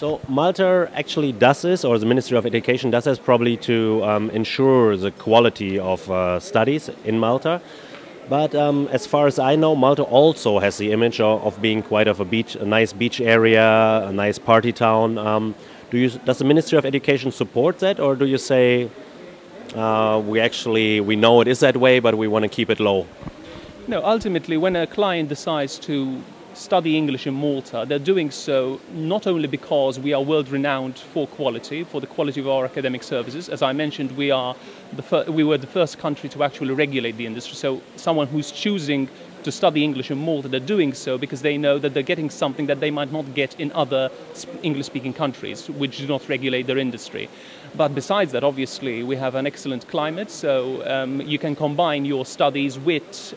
So Malta actually does this, or the Ministry of Education does this, probably to ensure the quality of studies in Malta. But as far as I know, Malta also has the image of being quite of a nice beach area, a nice party town. Does the Ministry of Education support that, or do you say we know it is that way, but we want to keep it low? No, ultimately, when a client decides to study English in Malta, they're doing so not only because we are world renowned for the quality of our academic services. As I mentioned, we were the first country to actually regulate the industry. So someone who's choosing to study English in Malta, they're doing so because they know that they're getting something that they might not get in other English-speaking countries, which do not regulate their industry. But besides that, obviously, we have an excellent climate, so you can combine your studies with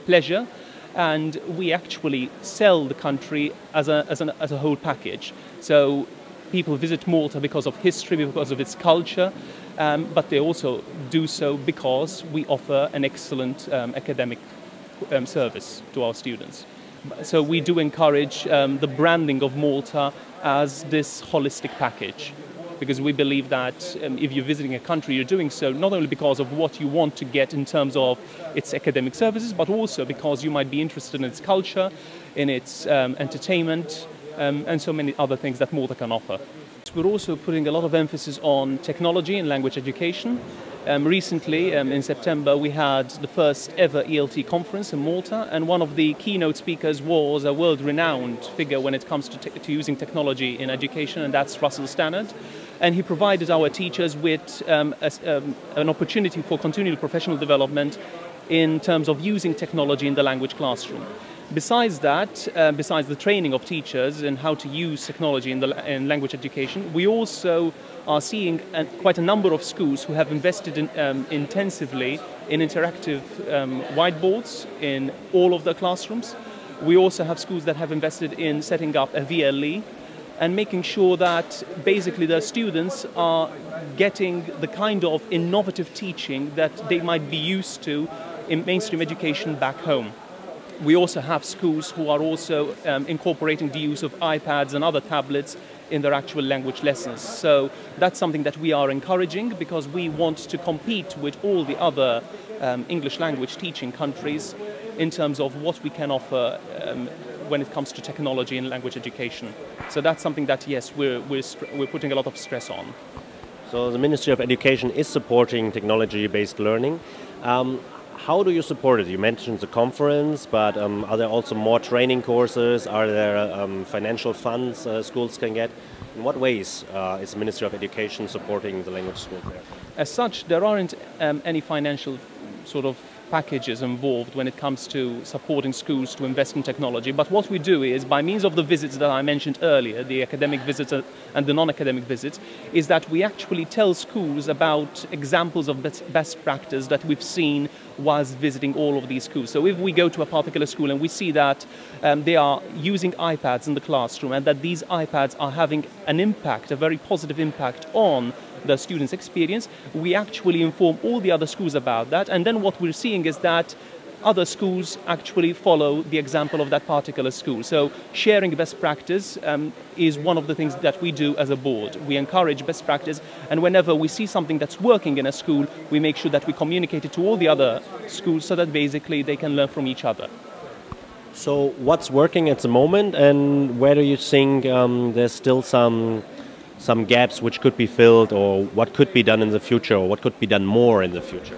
pleasure. And we actually sell the country as a whole package. So people visit Malta because of history, because of its culture, but they also do so because we offer an excellent academic service to our students. So we do encourage the branding of Malta as this holistic package, because we believe that if you're visiting a country, you're doing so not only because of what you want to get in terms of its academic services, but also because you might be interested in its culture, in its entertainment, and so many other things that Malta can offer. We're also putting a lot of emphasis on technology and language education. Recently, in September, we had the first ever ELT conference in Malta, and one of the keynote speakers was a world-renowned figure when it comes to using technology in education, and that's Russell Stannard. And he provided our teachers with an opportunity for continual professional development in terms of using technology in the language classroom. Besides that, besides the training of teachers in how to use technology in language education, we also are seeing quite a number of schools who have invested intensively in interactive whiteboards in all of their classrooms. We also have schools that have invested in setting up a VLE and making sure that basically their students are getting the kind of innovative teaching that they might be used to in mainstream education back home. We also have schools who are also incorporating the use of iPads and other tablets in their actual language lessons. So that's something that we are encouraging because we want to compete with all the other English language teaching countries in terms of what we can offer when it comes to technology and language education. So that's something that, yes, we're putting a lot of stress on. So the Ministry of Education is supporting technology-based learning. How do you support it? You mentioned the conference, but are there also more training courses? Are there financial funds schools can get? In what ways is the Ministry of Education supporting the language school there? As such, there aren't any financial sort of packages involved when it comes to supporting schools to invest in technology. But what we do is, by means of the visits that I mentioned earlier, the academic visits and the non-academic visits, is that we actually tell schools about examples of best practice that we've seen whilst visiting all of these schools. So if we go to a particular school and we see that they are using iPads in the classroom and that these iPads are having an impact, a very positive impact on the students' experience, we actually inform all the other schools about that, and then what we're seeing is that other schools actually follow the example of that particular school. So sharing best practice is one of the things that we do as a board. We encourage best practice, and whenever we see something that's working in a school, we make sure that we communicate it to all the other schools so that basically they can learn from each other. So what's working at the moment, and where do you think there's still some gaps which could be filled, or what could be done in the future, or what could be done more in the future?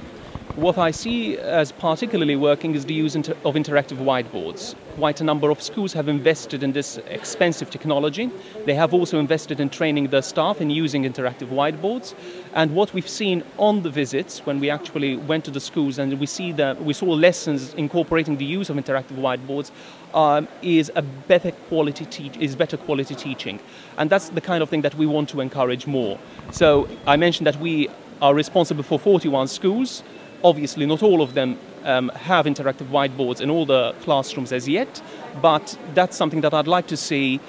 What I see as particularly working is the use of interactive whiteboards. Quite a number of schools have invested in this expensive technology. They have also invested in training their staff in using interactive whiteboards. And what we've seen on the visits, when we actually went to the schools and we saw lessons incorporating the use of interactive whiteboards, is better quality teaching. And that's the kind of thing that we want to encourage more. So I mentioned that we are responsible for 41 schools. Obviously, not all of them have interactive whiteboards in all the classrooms as yet, but that's something that I'd like to see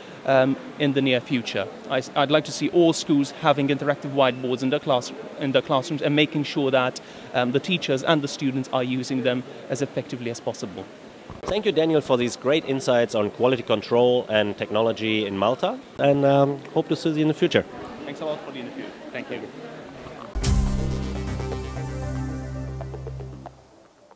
in the near future. I'd like to see all schools having interactive whiteboards in their classrooms and making sure that the teachers and the students are using them as effectively as possible. Thank you, Daniel, for these great insights on quality control and technology in Malta, and hope to see you in the future. Thanks a lot for the interview. Thank you.